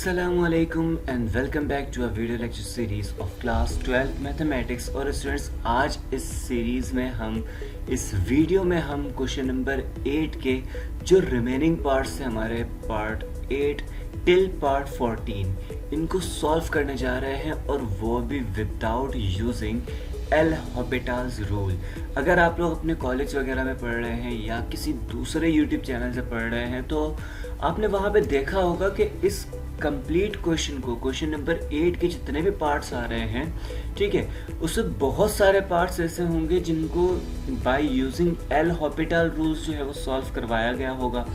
असलकुम and welcome back to a video lecture series of class 12 mathematics. और students, आज इस सीरीज़ में इस वीडियो में हम क्वेश्चन नंबर 8 के जो रिमेनिंग पार्ट्स हैं हमारे पार्ट 8 टिल पार्ट 14 इनको सॉल्व करने जा रहे हैं, और वो भी विदाउट यूजिंग एल हॉपिटाल्स रूल। अगर आप लोग अपने कॉलेज वगैरह में पढ़ रहे हैं या किसी दूसरे यूट्यूब चैनल से पढ़ रहे हैं तो आपने वहाँ पे देखा होगा कि इस कंप्लीट क्वेश्चन को, क्वेश्चन नंबर 8 के जितने भी पार्ट्स आ रहे हैं, ठीक है, उसमें बहुत सारे पार्ट्स ऐसे होंगे जिनको by using L Hôpital rules जो है वो सॉल्व करवाया गया होगा,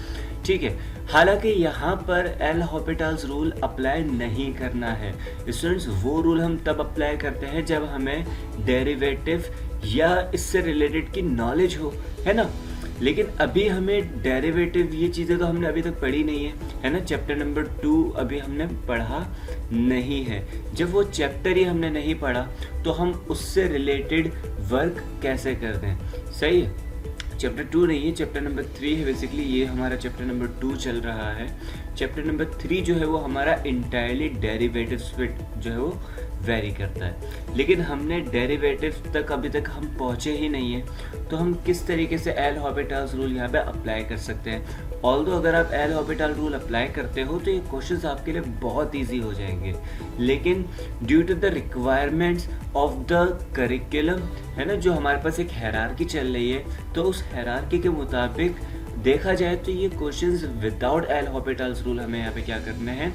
ठीक है। हालांकि यहाँ पर एल हॉपिटल्स रूल अप्लाई नहीं करना है स्टूडेंट्स। वो रूल हम तब अप्लाई करते हैं जब हमें डेरिवेटिव या इससे रिलेटेड की नॉलेज हो, है ना। लेकिन अभी हमें डेरिवेटिव ये चीज़ें तो हमने अभी तक पढ़ी नहीं है ना। चैप्टर नंबर 2 अभी हमने पढ़ा नहीं है। जब वो चैप्टर ही हमने नहीं पढ़ा तो हम उससे रिलेटेड वर्क कैसे कर दें, सही है। चैप्टर 2 नहीं है, चैप्टर नंबर 3 है बेसिकली। ये हमारा चैप्टर नंबर 2 चल रहा है। चैप्टर नंबर 3 जो है वो हमारा इंटायरली डेरिवेटिव्स पे जो है वो वेरी करता है। लेकिन हमने डेरिवेटिव तक अभी तक हम पहुँचे ही नहीं है, तो हम किस तरीके से एल हॉपिटल्स रूल यहाँ पे अप्लाई कर सकते हैं। ऑल्दो अगर आप एल हॉपिटल रूल अप्लाई करते हो तो ये क्वेश्चंस आपके लिए बहुत ईजी हो जाएंगे, लेकिन due to the requirements of the curriculum, है ना, जो हमारे पास एक हायरार्की चल रही है, तो उस हायरार्की के मुताबिक देखा जाए तो ये क्वेश्चंस विदाउट एल हॉपिटल्स रूल हमें यहाँ पे क्या करने हैं,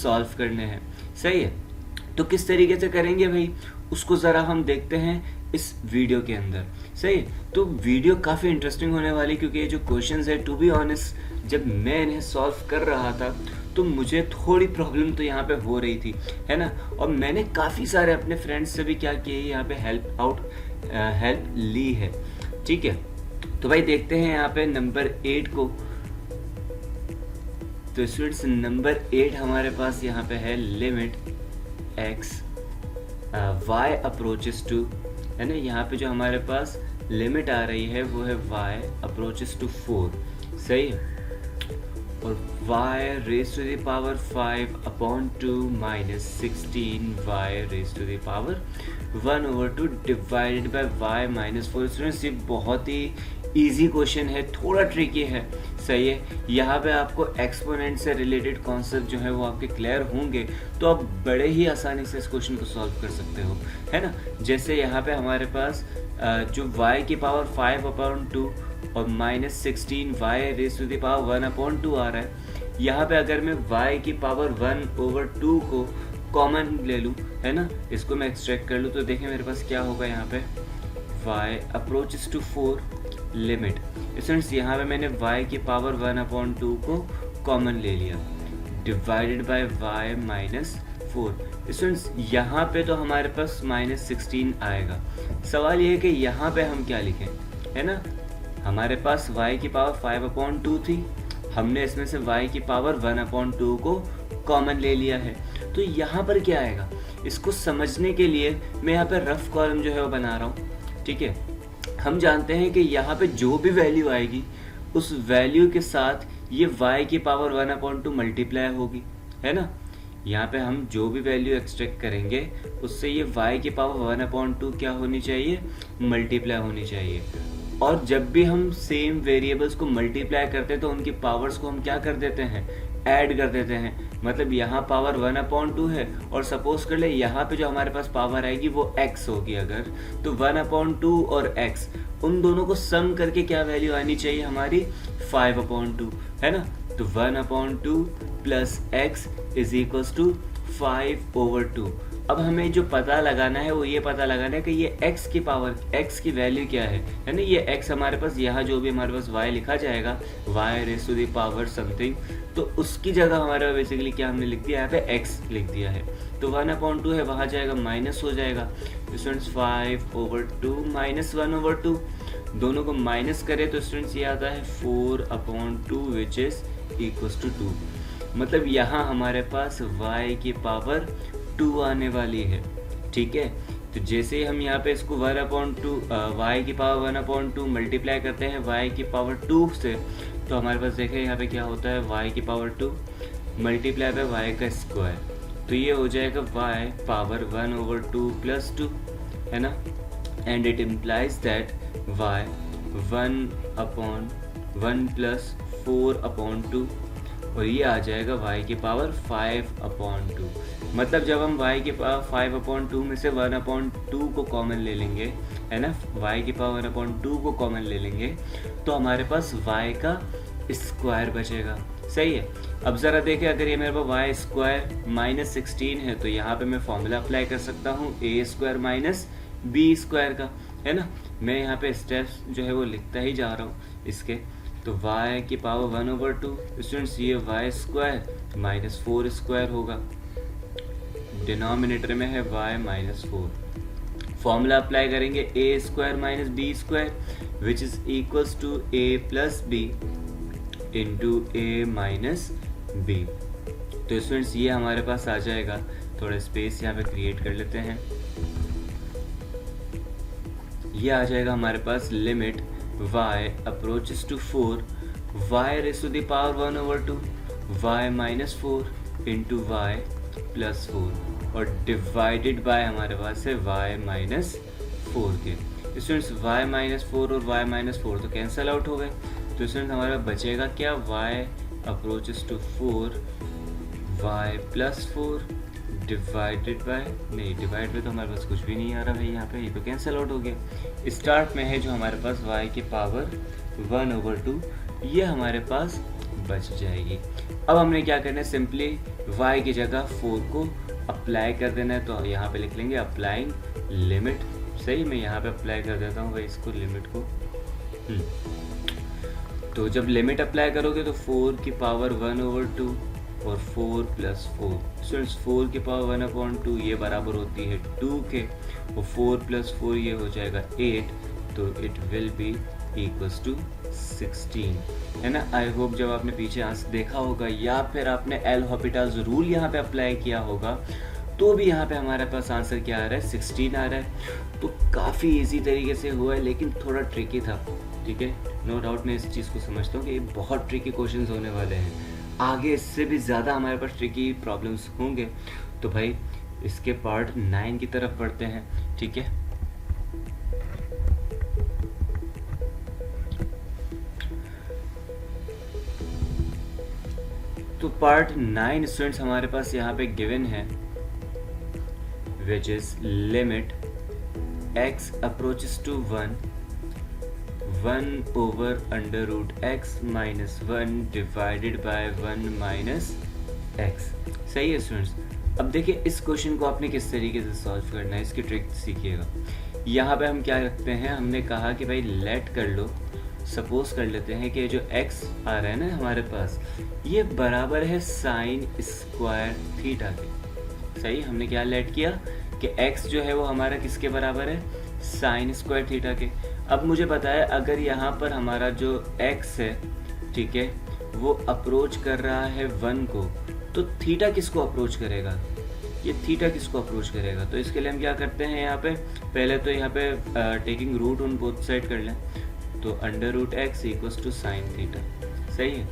सॉल्व करने हैं, सही है। तो किस तरीके से करेंगे भाई, उसको ज़रा हम देखते हैं इस वीडियो के अंदर, सही। तो वीडियो काफ़ी इंटरेस्टिंग होने वाली, क्योंकि ये जो क्वेश्चंस है, टू बी ऑनेस्ट जब मैं इन्हें सॉल्व कर रहा था तो मुझे थोड़ी प्रॉब्लम तो यहाँ पे हो रही थी, है ना। और मैंने काफ़ी सारे अपने फ्रेंड्स से भी क्या किया, यहाँ पे हेल्प ली है, ठीक है। तो भाई देखते हैं यहाँ पे नंबर 8 को। तो स्टूडेंट्स, नंबर 8 हमारे पास यहाँ पे है limit x y approaches to, है ना। यहाँ पे जो हमारे पास लिमिट आ रही है वो है y अप्रोचेस टू 4, सही है। और y raise to the power 5 upon 2 minus 16 y raise to the power 1/2 divided by y minus 4। Students, ये बहुत ही इजी क्वेश्चन है, थोड़ा ट्रिकी है, सही है। यहाँ पे आपको एक्सपोनेंट से रिलेटेड कॉन्सेप्ट जो है वो आपके क्लियर होंगे तो आप बड़े ही आसानी से इस क्वेश्चन को सॉल्व कर सकते हो, है ना। जैसे यहाँ पे हमारे पास जो y की पावर 5/2 और minus 16 y raise to the power 1/2 आ रहा है। यहाँ पे अगर मैं y की पावर 1/2 को कॉमन ले लूँ, है ना, इसको मैं एक्सट्रैक्ट कर लूँ, तो देखें मेरे पास क्या होगा। यहाँ पे y approaches to 4 limit, students यहाँ पे मैंने y की पावर 1/2 को कॉमन ले लिया, divided by y minus 4। Students, यहाँ पे तो हमारे पास माइनस 16 आएगा। सवाल ये है कि यहाँ पे हम क्या लिखें, है ना। हमारे पास y की पावर 5/2 थी, हमने इसमें से y की पावर 1/2 को कॉमन ले लिया है, तो यहाँ पर क्या आएगा, इसको समझने के लिए मैं यहाँ पे रफ कॉलम जो है वो बना रहा हूँ, ठीक है। हम जानते हैं कि यहाँ पे जो भी वैल्यू आएगी उस वैल्यू के साथ ये y की पावर 1/2 मल्टीप्लाई होगी, है ना। यहाँ पे हम जो भी वैल्यू एक्सट्रैक्ट करेंगे उससे ये y की पावर 1/2 क्या होनी चाहिए, मल्टीप्लाई होनी चाहिए। और जब भी हम सेम वेरिएबल्स को मल्टीप्लाई करते हैं तो उनकी पावर्स को हम क्या कर देते हैं, ऐड कर देते हैं। मतलब यहाँ पावर 1/2 है और सपोज कर ले यहाँ पे जो हमारे पास पावर आएगी वो x होगी, अगर तो 1/2 और x उन दोनों को सम करके क्या वैल्यू आनी चाहिए हमारी, 5/2, है ना। तो 1/2 plus x is equals to 5/2। अब हमें जो पता लगाना है वो ये पता लगाना है कि ये x की पावर, x की वैल्यू क्या है ना। ये x हमारे पास, यहाँ जो भी हमारे पास y लिखा जाएगा, y raise to the power something, तो उसकी जगह हमारा बेसिकली क्या हमने लिख दिया, यहाँ पे x लिख दिया है। तो 1/2 है, वहाँ जाएगा माइनस हो जाएगा। स्टूडेंट्स, 5/2 माइनस 1/2, दोनों को माइनस करें तो स्टूडेंट्स ये आता है 4/2 विच इज इक्वल्स टू 2। मतलब यहाँ हमारे पास y की पावर 2 आने वाली है, ठीक है। तो जैसे ही हम यहाँ पे इसको 1/2 y की पावर 1/2 मल्टीप्लाई करते हैं y की पावर 2 से, तो हमारे पास देखें यहाँ पे क्या होता है, y की पावर 2 मल्टीप्लाई बाय वाई का स्क्वायर, तो ये हो जाएगा वाई पावर 1/2 + 2, है ना, and it implies that y 1/1 + 4/2, और ये आ जाएगा y की पावर 5/2। मतलब जब हम y की पावर 5/2 में से 1/2 को कॉमन ले लेंगे, है ना, y की पावर 1/2 को कॉमन ले लेंगे, तो हमारे पास y का स्क्वायर बचेगा। सही है। अब ज़रा देखें, अगर ये मेरे पास वाई स्क्वायर -16 है, तो यहाँ पे मैं फॉर्मूला अप्लाई कर सकता हूँ a² - b² का, है ना। मैं यहाँ पे स्टेप्स जो है वो लिखता ही जा रहा हूँ इसके। तो y की पावर 1/2, स्टूडेंट्स ये y² - 4² होगा, डिनोमिनेटर में है y - 4। फॉर्मूला अप्लाई करेंगे a² - b² which is equals to a + b into a - b। तो स्टूडेंट्स ये हमारे पास आ जाएगा। थोड़ा स्पेस यहाँ पे क्रिएट कर लेते हैं। ये आ जाएगा हमारे पास limit y approaches to 4 y⁻⁴ y - 4 into y + 4 और डिवाइडेड बाय हमारे पास है y - 4 के। स्टूडेंट्स y - 4 और y - 4 तो कैंसल आउट हो गए। तो स्टूडेंट्स हमारे पास बचेगा क्या, y approaches to 4 y + 4 divided by, नहीं डिवाइड में तो हमारे पास कुछ भी नहीं आ रहा भाई, यहाँ पे ये तो कैंसिल आउट हो गया। स्टार्ट में है जो हमारे पास y की पावर 1/2, ये हमारे पास बच जाएगी। अब हमने क्या करना है, सिंपली y की जगह 4 को अप्लाई कर देना है। तो यहाँ पे लिख लेंगे अप्लाइंग लिमिट। सही, मैं यहाँ पे अप्लाई कर देता हूँ भाई इसको, लिमिट को। तो जब लिमिट अप्लाई करोगे तो 4 की पावर 1/2 और 4 + 4, स्टूडेंट्स 4 की पावर 1/2 ये बराबर होती है 2 के, और 4 + 4 ये हो जाएगा 8, तो it will be equals to 16, है ना। आई होप जब आपने पीछे आंसर देखा होगा या फिर आपने एल हॉपिटल्स रूल यहाँ पे अप्लाई किया होगा, तो भी यहाँ पे हमारे पास आंसर क्या आ रहा है, 16 आ रहा है। तो काफ़ी इजी तरीके से हुआ है, लेकिन थोड़ा ट्रिकी था। ठीक है, नो डाउट मैं इस चीज़ को समझता हूँ कि ये बहुत ट्रिकी क्वेश्चंस होने वाले हैं। आगे इससे भी ज़्यादा हमारे पास ट्रिकी प्रॉब्लम्स होंगे। तो भाई इसके पार्ट 9 की तरफ बढ़ते हैं। ठीक है, तो पार्ट 9 स्टूडेंट्स हमारे पास यहाँ पे गिवन है, which is limit x approaches to 1 1/√x - 1 divided by 1 - x। सही है स्टूडेंट्स। अब देखिए इस क्वेश्चन को आपने किस तरीके से सॉल्व करना है, इसकी ट्रिक सीखिएगा। यहाँ पे हम क्या रखते हैं, हमने कहा कि भाई लेट कर लो, सपोज कर लेते हैं कि जो x आ रहा है ना हमारे पास, ये बराबर है sin² थीटा के। सही, हमने क्या लेट किया कि x जो है वो हमारा किसके बराबर है, sin² थीटा के। अब मुझे पता है अगर यहाँ पर हमारा जो x है, ठीक है, वो अप्रोच कर रहा है 1 को, तो थीटा किसको अप्रोच करेगा, ये थीटा किसको अप्रोच करेगा। तो इसके लिए हम क्या करते हैं, यहाँ पे पहले तो यहाँ पे taking root on both side कर लें, तो √x = sin थीटा। सही है।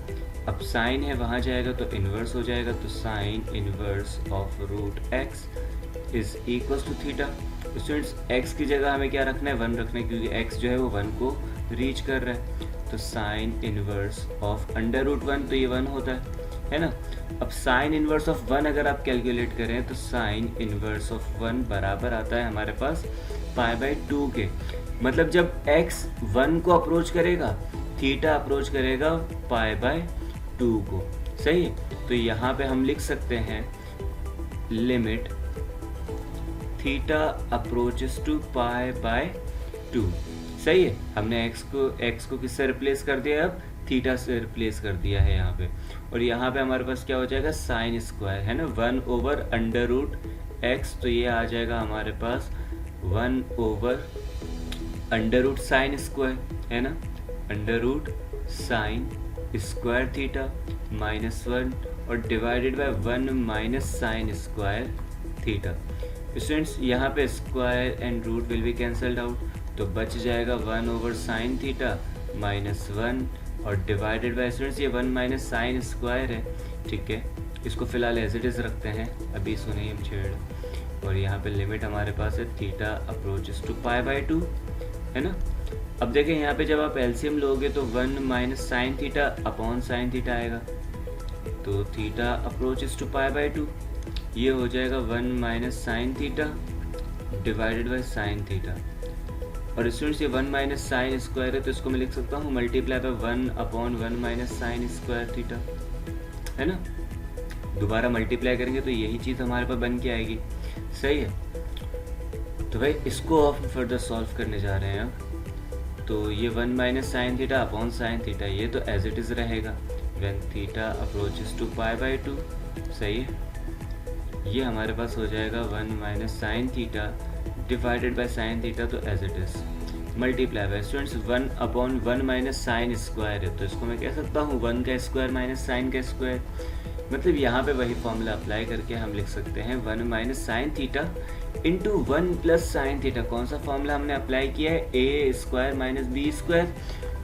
अब साइन है वहाँ जाएगा तो इन्वर्स हो जाएगा, तो sin inverse of √x is equals to theta. Students x की जगह हमें क्या रखना है, 1 रखना है, क्योंकि x जो है वो 1 को रीच कर रहा है। तो sin इन्वर्स ऑफ √1, तो ये 1 होता है ना। अब sin इन्वर्स ऑफ 1 अगर आप कैलकुलेट करें तो sin इन्वर्स ऑफ 1 बराबर आता है हमारे पास π/2 के। मतलब जब x 1 को अप्रोच करेगा, थीटा अप्रोच करेगा π/2 को। सही है। तो यहाँ पे हम लिख सकते हैं लिमिट थीटा अप्रोचेस टू π/2। सही है। हमने x को किससे रिप्लेस कर दिया, अब थीटा से रिप्लेस कर दिया है यहाँ पे। और यहाँ पे हमारे पास क्या हो जाएगा, sin स्क्वायर है ना, 1/√x, तो ये आ जाएगा हमारे पास 1/√sin स्क्वायर है ना, √sin² थीटा -1 और divided by 1 - sin square theta. Students यहाँ पे square and root will be cancelled out, तो बच जाएगा 1/sin थीटा -1 और डिवाइडेड बाय, स्टूडेंट्स ये 1 - sin स्क्वायर है, ठीक है, इसको फिलहाल एज इट इज़ रखते हैं, अभी इसको नहीं हम छेड़। और यहाँ पे लिमिट हमारे पास है theta approaches to pi by 2, है ना। अब देखें यहाँ पे जब आप एलसीएम लोगे तो 1 minus sine theta upon sine theta आएगा, तो theta approaches to pi by 2, ये हो जाएगा 1 minus sine theta divided by sine theta. और स्टूडेंट्स ये 1 माइनस साइन स्क्वायर है, तो इसको मैं लिख सकता हूँ multiply by 1 upon 1 minus sine square theta, है ना। दोबारा मल्टीप्लाई करेंगे तो यही चीज़ हमारे पास बन के आएगी, सही है। तो भाई इसको आप फर्दर सॉल्व करने जा रहे हैं अब। तो ये 1 minus sine theta upon sine theta, ये तो एज इट इज़ रहेगा when theta approaches to pi by 2, सही है। ये हमारे पास हो जाएगा 1 minus sine theta divided by sine theta, तो as it is multiply by students 1 upon 1 minus sine square है, तो इसको मैं कह सकता हूँ 1 का स्क्वायर माइनस साइन का स्क्वायर। मतलब यहाँ पे वही फॉर्मूला अप्लाई करके हम लिख सकते हैं 1 minus sine theta into 1 plus sine theta. कौन सा फॉर्मूला हमने अप्लाई किया है, A square minus B square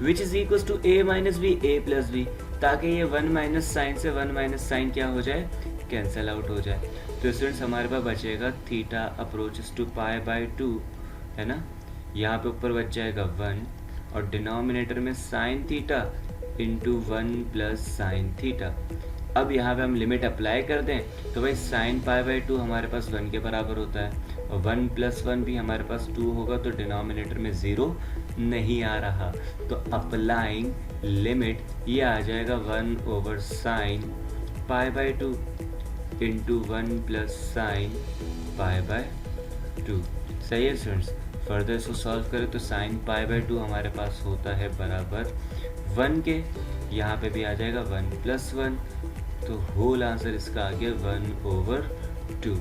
which is equal to A minus B A plus B, ताकि ये 1 माइनस साइन से 1 माइनस साइन क्या हो जाए, कैंसिल आउट हो जाए। तो स्टूडेंट्स हमारे पास बचेगा theta approaches to pi by 2, है ना। यहाँ पे ऊपर बच जाएगा 1 और डिनोमिनेटर में sign theta into 1 plus sine theta. अब यहाँ पे हम लिमिट अप्लाई कर दें तो भाई साइन पाई बाई 2 हमारे पास 1 के बराबर होता है, और 1 प्लस 1 भी हमारे पास 2 होगा, तो डिनोमिनेटर में 0 नहीं आ रहा। तो अप्लाइंग लिमिट ये आ जाएगा 1 over sine pi by 2 into 1 plus sine pi by 2, सही है स्टूडेंट्स। फर्दर इसको सॉल्व करें तो साइन पाई बाई 2 हमारे पास होता है बराबर 1 के, यहाँ पे भी आ जाएगा 1 प्लस 1, तो होल आंसर इसका आ गया 1 ओवर 2,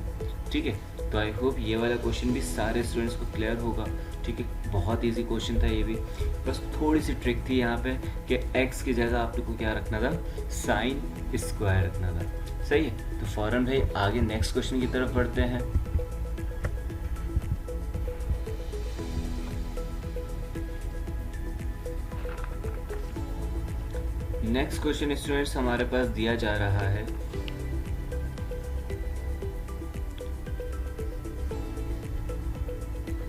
ठीक है। तो आई होप ये वाला क्वेश्चन भी सारे स्टूडेंट्स को क्लियर होगा, ठीक है। बहुत इजी क्वेश्चन था ये भी, बस थोड़ी सी ट्रिक थी यहाँ पे कि x की जगह आप लोग को क्या रखना था, साइन स्क्वायर रखना था, सही है। तो फौरन भाई आगे नेक्स्ट क्वेश्चन की तरफ बढ़ते हैं। नेक्स्ट क्वेश्चन स्टूडेंट्स हमारे पास दिया जा रहा है,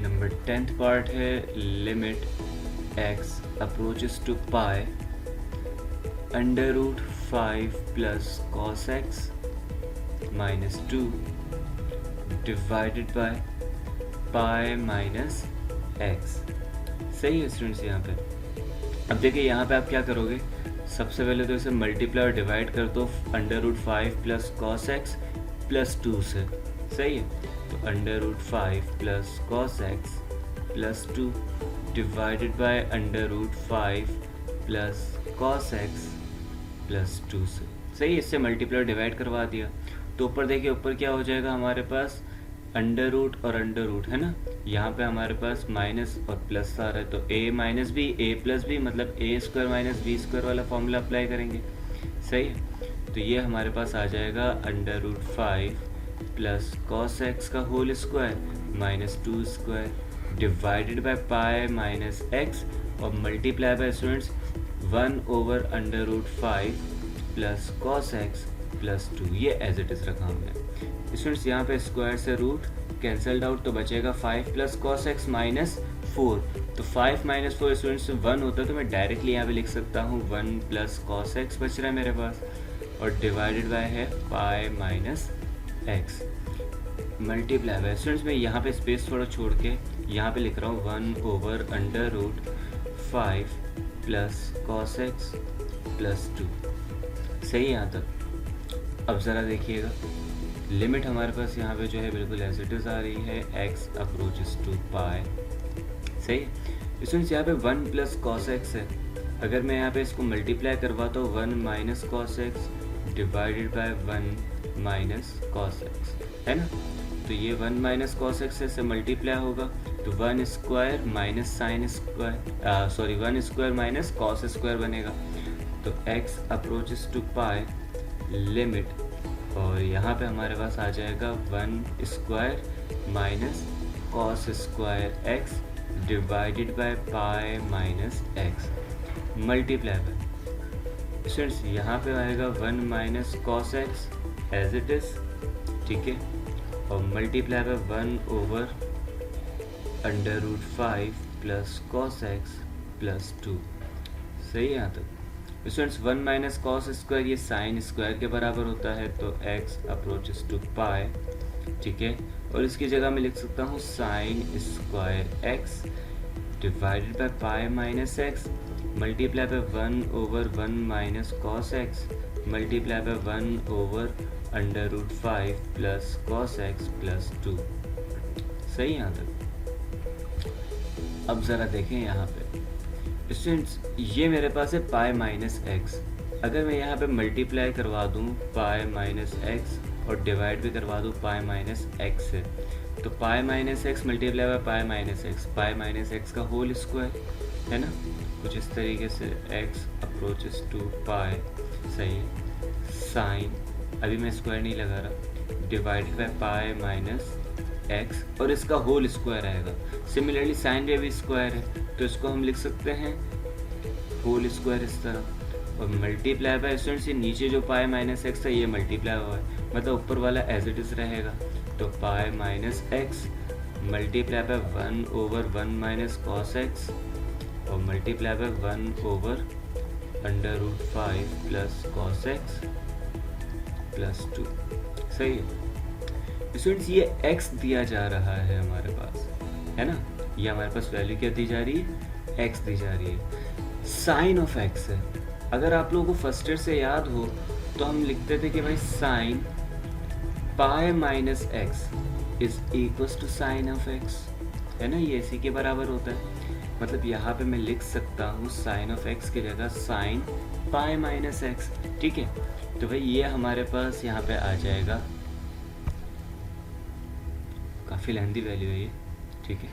नंबर 10th पार्ट है, limit x approaches to pi under root 5 plus cos x minus 2 divided by pi minus x, सही है स्टूडेंट्स। यहाँ पे अब देखिए यहाँ पे आप क्या करोगे, सबसे पहले तो इसे मल्टीप्लाई और डिवाइड कर दो under root 5 plus cos x plus 2 से, सही है। तो under root 5 plus cos x plus 2 divided by under root 5 plus cos x plus 2 से, सही है। इससे मल्टीप्लाई और डिवाइड करवा दिया, तो ऊपर देखिए ऊपर क्या हो जाएगा हमारे पास, अंडर रूट और अंडर रूट, है ना। यहाँ पे हमारे पास माइनस और प्लस आ रहा है, तो a minus B A plus B, मतलब A square minus B square वाला फॉर्मूला अप्लाई करेंगे, सही है। तो ये हमारे पास आ जाएगा under root 5 plus cos x का whole square minus 2 square divided by pi minus x, और multiply by students 1 over under root 5 plus cos x plus 2, ये एज इट इज़ रखा हमने। स्टूडेंट्स यहाँ पे स्क्वायर से रूट कैंसल्ड आउट, तो बचेगा 5 प्लस कॉस एक्स माइनस 4, तो 5 माइनस 4 स्टूडेंट्स 1 होता है, तो मैं डायरेक्टली यहाँ पे लिख सकता हूँ 1 प्लस कॉस एक्स बच रहा है मेरे पास, और डिवाइडेड बाय है पाई minus x multiply by. Students मैं यहाँ पे स्पेस थोड़ा छोड़ के यहाँ पे लिख रहा हूँ 1 over under root 5 plus cos x plus 2, सही है यहाँ तक। अब ज़रा देखिएगा लिमिट हमारे पास यहाँ पे जो है बिल्कुल एज इट इज़ आ रही है, x अप्रोचेस टू पाई, सही। स्टूडेंट्स यहाँ पे 1 प्लस कॉस एक्स है, अगर मैं यहाँ पे इसको मल्टीप्लाई करवाता हूँ 1 minus cos x divided by 1 minus cos x, है ना। तो ये 1 माइनस कॉस एक्स से मल्टीप्लाई होगा, तो 1 square minus sine square, sorry 1 square minus cos square बनेगा। तो x approaches to pi limit, और यहाँ पे हमारे पास आ जाएगा 1 square minus cos square x divided by pi minus x multiply by, students यहाँ पे आएगा 1 minus cos x as it is, ठीक है, और multiply by 1/√5 plus cos x plus 2। सही है यहाँ तक स्टूडेंट्स। 1 माइनस कॉस स्क्वायर ये साइन स्क्वायर के बराबर होता है, तो x अप्रोचेस टू पाई, ठीक है, और इसकी जगह मैं लिख सकता हूँ sine square x divided by pi minus x multiply by 1/1 minus cos x multiply by 1/√5 plus cos x plus 2। सही यहाँ तक। अब ज़रा देखें यहाँ पे स्टूडेंट्स, ये मेरे पास है पाई माइनस एक्स। अगर मैं यहाँ पे मल्टीप्लाई करवा दूँ पाई माइनस एक्स और डिवाइड भी करवा दूँ पाई माइनस एक्स से, तो pi minus x multiply by pi minus x का होल स्क्वायर है ना, कुछ इस तरीके से x अप्रोचेस टू पाई। सही है। साइन, अभी मैं स्क्वायर नहीं लगा रहा, divided by pi minus x और इसका होल स्क्वायर आएगा। सिमिलरली साइन भी स्क्वायर है, तो इसको हम लिख सकते हैं होल स्क्वायर इस तरह, और मल्टीप्लाई बाय स्टूडेंट्स ये नीचे जो पाई माइनस एक्स था ये मल्टीप्लाई हुआ है, मतलब ऊपर वाला एज इट इज रहेगा, तो pi minus x multiply by 1/1 minus cos x और multiply by 1/√5 plus cos x plus 2। सही है स्टूडेंट्स। ये x दिया जा रहा है हमारे पास, है ना, ये हमारे पास वैल्यू क्या दी जा रही है, x दी जा रही है। साइन ऑफ x है, अगर आप लोगों को फर्स्ट ईयर से याद हो तो हम लिखते थे कि भाई sine pi minus x is equals to sine of x, है ना, ये इसी के बराबर होता है। मतलब यहाँ पे मैं लिख सकता हूँ साइन ऑफ x की जगह साइन पाई माइनस एक्स, ठीक है। तो भाई ये हमारे पास यहाँ पे आ जाएगा, काफ़ी लेंथी वैल्यू है ये, ठीक है।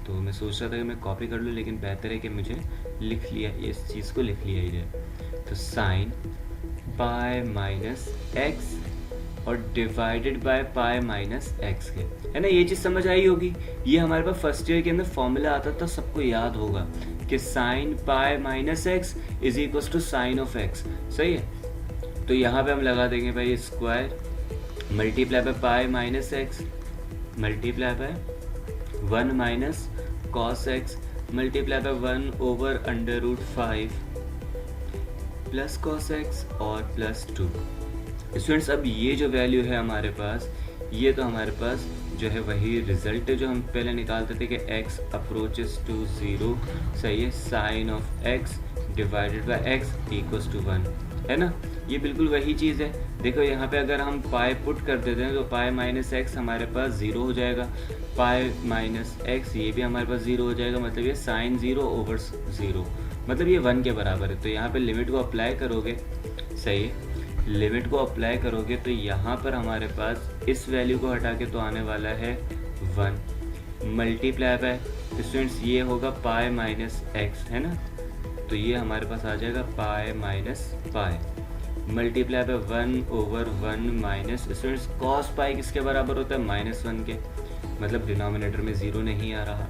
तो मैं सोच रहा था कि मैं कॉपी कर लूँ, लेकिन बेहतर है कि मुझे लिख लिया, इस चीज़ को लिख लिया ही जाए। तो साइन पाई माइनस एक्स और divided by pi minus x के, है ना, ये चीज़ समझ आई होगी। ये हमारे पास फर्स्ट ईयर के अंदर फॉर्मूला आता था, सबको याद होगा कि sine pi minus x is equals to sine of x. सही है। तो यहाँ पे हम लगा देंगे भाई square multiply by pi minus x multiply by 1 minus cos x multiply by 1/√5 plus cos x और प्लस 2। स्टूडेंट्स, अब ये जो वैल्यू है हमारे पास, ये तो हमारे पास जो है वही रिजल्ट है जो हम पहले निकालते थे कि x अप्रोचेस टू 0, सही है, sine of x divided by x equals to 1, है ना, ये बिल्कुल वही चीज़ है। देखो यहाँ पे अगर हम पाई पुट कर देते हैं तो पाई माइनस एक्स हमारे पास 0 हो जाएगा, पाई माइनस एक्स ये भी हमारे पास 0 हो जाएगा, मतलब ये साइन 0/0, मतलब ये 1 के बराबर है। तो यहाँ पे लिमिट को अप्लाई करोगे, सही है, लिमिट को अप्लाई करोगे तो यहाँ पर हमारे पास इस वैल्यू को हटा के तो आने वाला है 1 मल्टीप्लाई बाय स्टूडेंट्स ये होगा पाई माइनस एक्स, है ना, तो ये हमारे पास आ जाएगा pi minus pi multiply by 1/1 minus students cos pi किसके बराबर होता है, -1 के, मतलब डिनोमिनेटर में 0 नहीं आ रहा,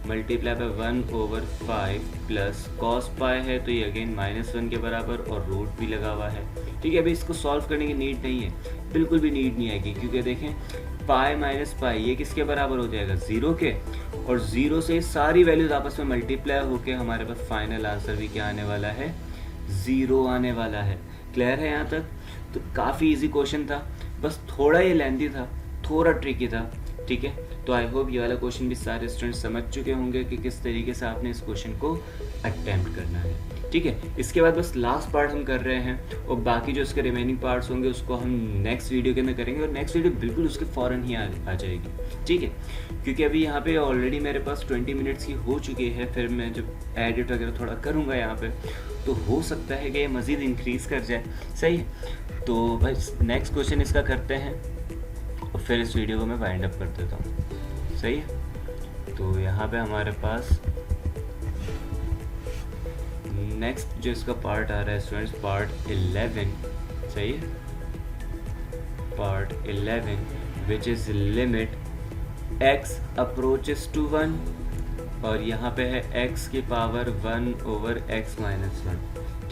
multiply by 1/5 plus cos pi है तो ये अगेन -1 के बराबर और रूट भी लगा हुआ है, ठीक है। अभी इसको सॉल्व करने की नीड नहीं है, बिल्कुल भी नीड नहीं आएगी, क्योंकि देखें पाई माइनस पाई ये किसके बराबर हो जाएगा, 0 के, और 0 से सारी वैल्यूज आपस में मल्टीप्लाई होके हमारे पास फाइनल आंसर भी क्या आने वाला है, 0 आने वाला है। क्लियर है यहाँ तक। तो काफ़ी इजी क्वेश्चन था, बस थोड़ा ये लेंथी था, थोड़ा ट्रिकी था, ठीक है। तो आई होप ये वाला क्वेश्चन भी सारे स्टूडेंट्स समझ चुके होंगे कि किस तरीके से आपने इस क्वेश्चन को अटेम्प्ट करना है, ठीक है। इसके बाद बस लास्ट पार्ट हम कर रहे हैं और बाकी जो इसके रिमेनिंग पार्ट्स होंगे उसको हम नेक्स्ट वीडियो के अंदर करेंगे, और नेक्स्ट वीडियो बिल्कुल उसके फ़ौरन ही आ जाएगी, ठीक है। क्योंकि अभी यहाँ पे ऑलरेडी मेरे पास 20 मिनट्स की हो चुकी है, फिर मैं जब एडिट वगैरह थोड़ा करूँगा यहाँ पे तो हो सकता है कि ये मज़ीद इंक्रीज़ कर जाए, सही है। तो भाई नेक्स्ट क्वेश्चन इसका करते हैं और फिर इस वीडियो को मैं वाइंड अप कर देता हूँ, सही है। तो यहाँ पे हमारे पास नेक्स्ट जो इसका पार्ट आ रहा है स्टूडेंट्स, पार्ट 11, सही है, part 11 which is limit x approaches to 1 और यहाँ पे है x की पावर 1/x - 1,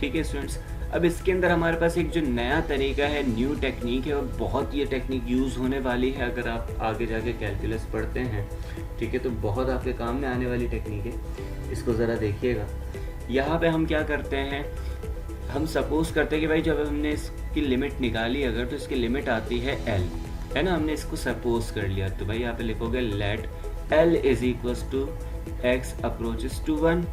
ठीक है स्टूडेंट्स। अब इसके अंदर हमारे पास एक जो नया तरीका है, न्यू टेक्निक है, और बहुत ये टेक्निक यूज़ होने वाली है अगर आप आगे जाके कैलकुलस पढ़ते हैं, ठीक है, तो बहुत आपके काम में आने वाली टेक्निक है। इसको ज़रा देखिएगा। यहाँ पे हम क्या करते हैं, हम सपोज करते हैं कि भाई जब हमने इसकी लिमिट निकाली अगर, तो इसकी लिमिट आती है L, है ना, हमने इसको सपोज कर लिया। तो भाई यहाँ पे लिखोगे let L is equals to x approaches to 1,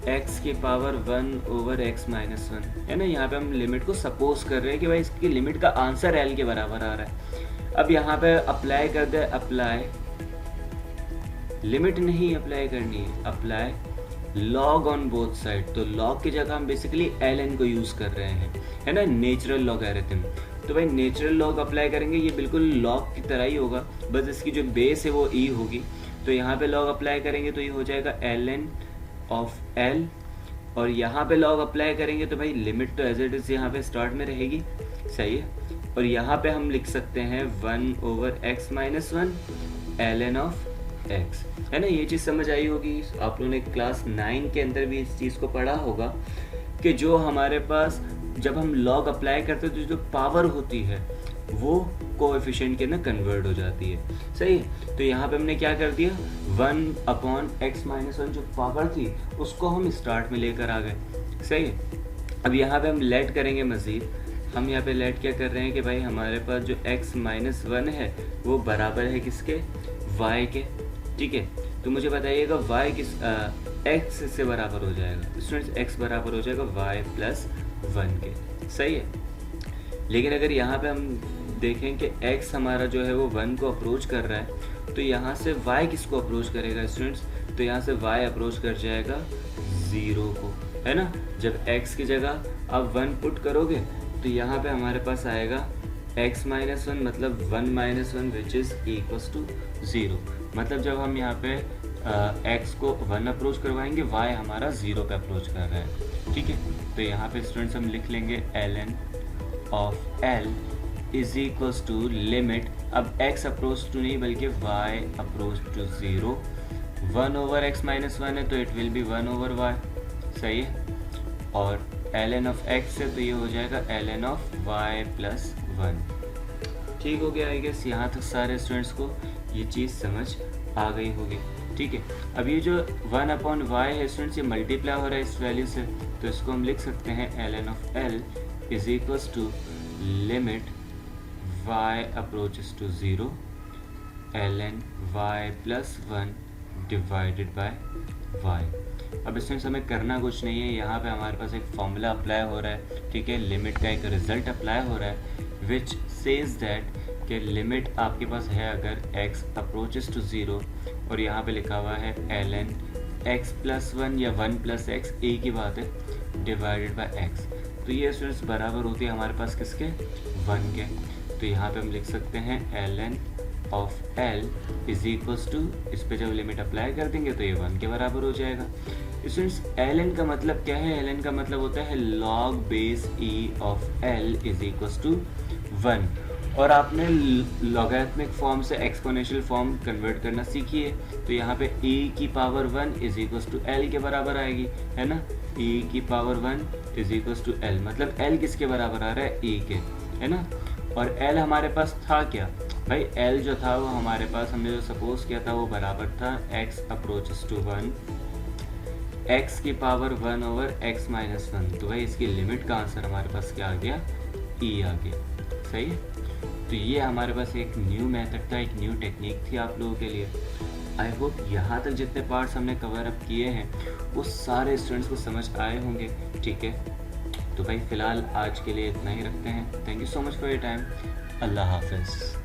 x की पावर 1 ओवर x माइनस 1, है ना। यहाँ पे हम लिमिट को सपोज कर रहे हैं कि भाई इसकी लिमिट का आंसर L के बराबर आ रहा है। अब यहाँ पे अप्लाई कर दे, अप्लाई लिमिट नहीं अप्लाई करनी है, apply log on both side. तो लॉग की जगह हम बेसिकली ln को यूज कर रहे हैं, है ना, नेचुरल लॉगरिथम। तो भाई नेचुरल लॉग अप्लाई करेंगे, ये बिल्कुल लॉग की तरह ही होगा, बस इसकी जो बेस है वो e होगी। तो यहाँ पे लॉग अप्लाई करेंगे तो ये हो जाएगा ln ऑफ l, और यहाँ पे लॉग अप्लाई करेंगे तो भाई लिमिट तो एज इट इज यहाँ पे स्टार्ट में रहेगी, सही है। और यहाँ पे हम लिख सकते हैं 1 over x minus 1 ln of x, है ना। ये चीज़ समझ आई होगी, आप लोगों ने क्लास 9 के अंदर भी इस चीज़ को पढ़ा होगा कि जो हमारे पास जब हम लॉग अप्लाई करते हैं तो जो पावर होती है वो कोएफिशिएंट के अंदर कन्वर्ट हो जाती है, सही है। तो यहाँ पे हमने क्या कर दिया, 1 अपॉन x माइनस 1 जो पावर थी उसको हम स्टार्ट में लेकर आ गए, सही है। अब यहाँ पे हम लेट करेंगे मज़ीद, हम यहाँ पे लेट क्या कर रहे हैं कि भाई हमारे पास जो x माइनस 1 है वो बराबर है किसके, y के, ठीक है। तो मुझे बताइएगा y किस x से बराबर हो जाएगा, स्टूडेंट्स x बराबर हो जाएगा y प्लस 1 के, सही है। लेकिन अगर यहाँ पे हम देखें कि x हमारा जो है वो 1 को अप्रोच कर रहा है, तो यहाँ से y किसको अप्रोच करेगा स्टूडेंट्स, तो यहाँ से y अप्रोच कर जाएगा 0 को, है ना। जब x की जगह आप 1 पुट करोगे तो यहाँ पे हमारे पास आएगा x माइनस 1 मतलब 1 minus 1 which is equals to 0। मतलब जब हम यहाँ पे x को 1 अप्रोच करवाएंगे, y हमारा 0 पे अप्रोच कर रहा है, ठीक है। तो यहाँ पे स्टूडेंट्स हम लिख लेंगे ln of l is equals to limit, अब x अप्रोच टू नहीं बल्कि y approach to 0, 1 over x minus 1 है तो it will be 1 over y, सही है। और ln ऑफ x है तो ये हो जाएगा ln ऑफ y प्लस 1। ठीक हो गया, आई गेस यहाँ तक सारे स्टूडेंट्स को ये चीज़ समझ आ गई होगी, ठीक है। अब ये जो 1 अपॉन y है स्टूडेंट्स, ये मल्टीप्लाई हो रहा है इस वैल्यू से, तो इसको हम लिख सकते हैं ln of l is equals to limit y approaches to 0 ln y plus 1 divided by y। अब इसमें हमें करना कुछ नहीं है, यहाँ पे हमारे पास एक फॉर्मूला अप्लाई हो रहा है, ठीक है, लिमिट का एक रिजल्ट अप्लाई हो रहा है विच सेज दैट कि लिमिट आपके पास है अगर x अप्रोचेस टू 0 और यहाँ पे लिखा हुआ है ln x प्लस 1 या 1 प्लस x, एक ही बात है, डिवाइडेड बाय x। तो ये स्टूडेंट्स बराबर होती है हमारे पास किसके, 1 के। तो यहाँ पे हम लिख सकते हैं ln of l is equals to, इस पे जब लिमिट अप्लाई कर देंगे तो ये 1 के बराबर हो जाएगा। स्टूडेंट्स ln का मतलब क्या है, ln का मतलब होता है log base e of l is equals to 1। और आपने लॉगरिथमिक फॉर्म से एक्सपोनेंशियल फॉर्म कन्वर्ट करना सीखी है, तो यहाँ पे e की power 1 is equals to l के बराबर आएगी, है ना। e की power 1 is equals to l, मतलब l किसके बराबर आ रहा है, e के, है ना। और l हमारे पास था क्या भाई, l जो था वो हमारे पास हमने जो सपोज किया था वो बराबर था x अप्रोचेस टू 1 x की पावर 1 ओवर x माइनस 1। तो भाई इसकी लिमिट का आंसर हमारे पास क्या आ गया, e आ गया, सही है। तो ये हमारे पास एक न्यू मेथड था, एक न्यू टेक्निक थी आप लोगों के लिए। आई होप यहाँ तक जितने पार्ट्स हमने कवर अप किए हैं वो सारे स्टूडेंट्स को समझ आए होंगे, ठीक है। तो भाई फ़िलहाल आज के लिए इतना ही रखते हैं। Thank you so much for your time. अल्लाह हाफ़िज़।